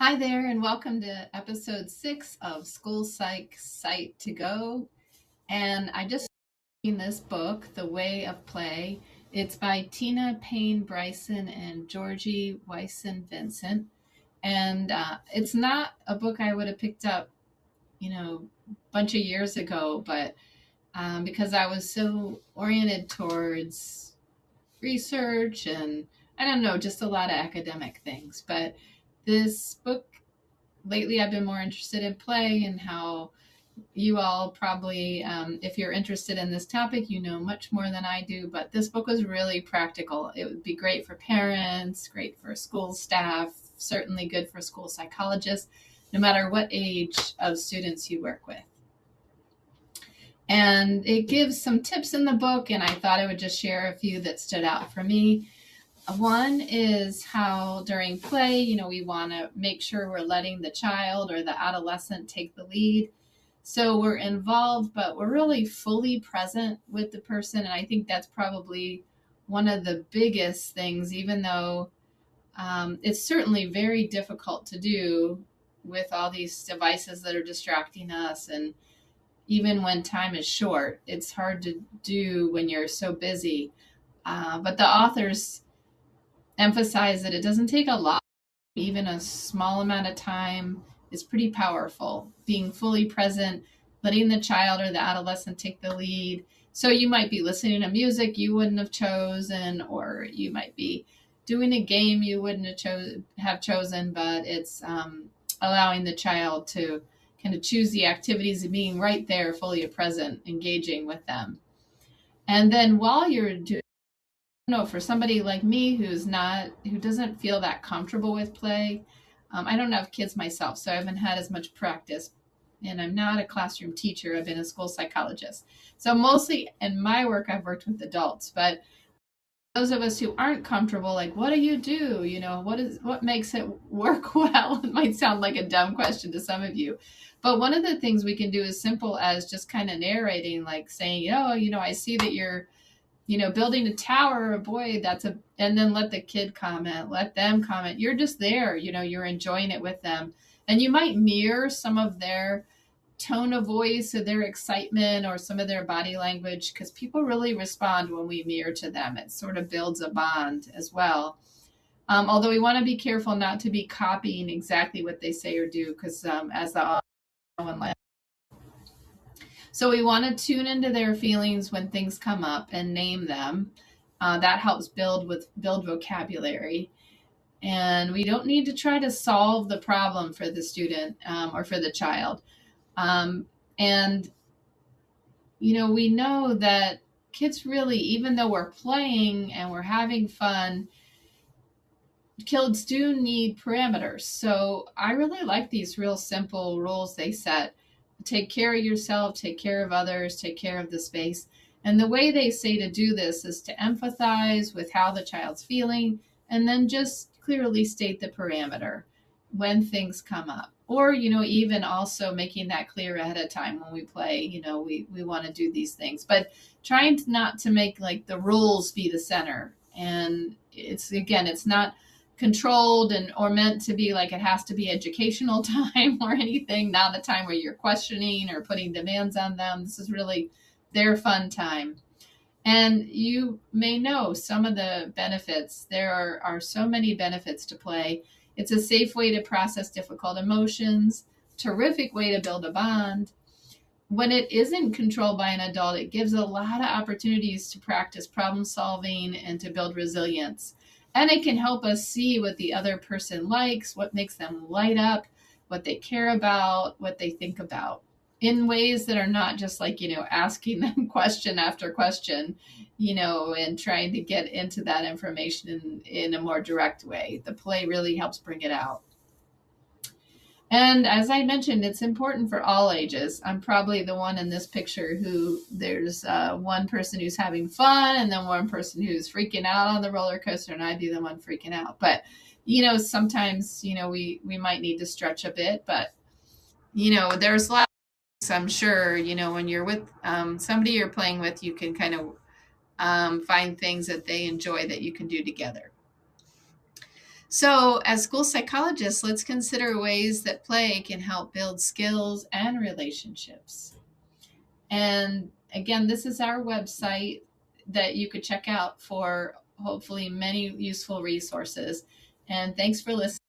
Hi there, and welcome to episode 6 of School Psych Site to Go. And I just read this book, The Way of Play. It's by Tina, Payne, Bryson, and Georgie, Wisen-Vincent. And it's not a book I would have picked up, a bunch of years ago, but because I was so oriented towards research and I don't know, just a lot of academic things. But this book lately I've been more interested in play and how you all probably, if you're interested in this topic, you know much more than I do. But this book was really practical. It would be great for parents, great for school staff, certainly good for school psychologists, no matter what age of students you work with. And it gives some tips in the book, and I thought I would just share a few that stood out for me. One is how during play, we want to make sure we're letting the child or the adolescent take the lead. So we're involved, but we're really fully present with the person. And I think that's probably one of the biggest things, even though it's certainly very difficult to do with all these devices that are distracting us. And even when time is short, it's hard to do when you're so busy. But the authors emphasize that it doesn't take a lot, even a small amount of time is pretty powerful. Being fully present, letting the child or the adolescent take the lead. So you might be listening to music you wouldn't have chosen, or you might be doing a game you wouldn't have chosen, but it's allowing the child to kind of choose the activities and being right there, fully present, engaging with them. And then while you're doing, for somebody like me who doesn't feel that comfortable with play, I don't have kids myself, so I haven't had as much practice, and I'm not a classroom teacher. I've been a school psychologist, so mostly in my work I've worked with adults. But those of us who aren't comfortable, like, what do you do? What makes it work well? It might sound like a dumb question to some of you, but one of the things we can do is simple as just kind of narrating, like saying, I see that you're building a tower, boy, and then let the kid comment, let them comment. You're just there, you're enjoying it with them. And you might mirror some of their tone of voice or their excitement or some of their body language, because people really respond when we mirror to them. It sort of builds a bond as well. Although we want to be careful not to be copying exactly what they say or do, because as the author, so we want to tune into their feelings when things come up and name them. That helps build vocabulary. And we don't need to try to solve the problem for the student or for the child. And we know that kids really, even though we're playing and we're having fun, kids do need parameters. So I really like these real simple rules they set. Take care of yourself, take care of others, take care of the space. And the way they say to do this is to empathize with how the child's feeling and then just clearly state the parameter when things come up. Or, even also making that clear ahead of time when we play, we want to do these things. But trying not to make like the rules be the center. And it's not controlled or meant to be like it has to be educational time or anything, not a time where you're questioning or putting demands on them. This is really their fun time. And you may know some of the benefits. There are so many benefits to play. It's a safe way to process difficult emotions, terrific way to build a bond. When it isn't controlled by an adult, it gives a lot of opportunities to practice problem solving and to build resilience. And it can help us see what the other person likes, what makes them light up, what they care about, what they think about, in ways that are not just like, asking them question after question, and trying to get into that information in a more direct way. The play really helps bring it out. And as I mentioned, it's important for all ages. I'm probably the one in this picture who there's one person who's having fun and then one person who's freaking out on the roller coaster, and I'd be the one freaking out. But, sometimes, we might need to stretch a bit. But, there's lots of things, I'm sure, when you're with somebody you're playing with, you can kind of find things that they enjoy that you can do together. So, as school psychologists, let's consider ways that play can help build skills and relationships. And again, this is our website that you could check out for hopefully many useful resources. And thanks for listening.